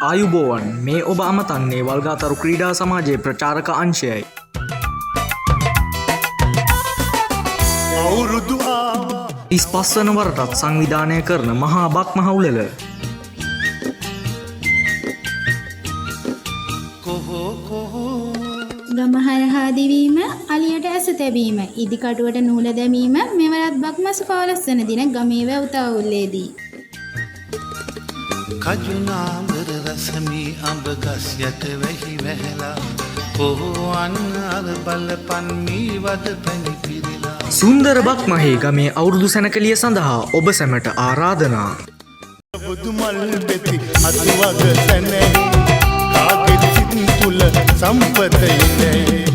ආයුබෝවන් මේ ඔබ අමතන්නේ වල්ගාතරු ක්‍රීඩා සමාජයේ ප්‍රචාරක අංශයයි. ඉස්පස්වන වරටත් සංවිධානය කරන මහා බක් මහවුලෙල ගමහරහා දිවීම, අලියට ඇස තැබීම, ඉදිකටුවට නූල දැමීම මෙවරත් බක් මස 15 වන දින ගමේ වැව්තාවුල්ලේදී කජුනාඹර රසමී අඹ ගස් යට වැහි වැහැලා කොහොන් අර බලපන් මී වද පැණි පිරিলা සුන්දර බක් මහේ ගමේ අවුරුදු සැනකලිය සඳහා ඔබ සැමට ආරාධනා. බුදුමල් පෙති අතුවග තැනෙහි කාගෙ සිත් තුල සම්පත ඉන්නේ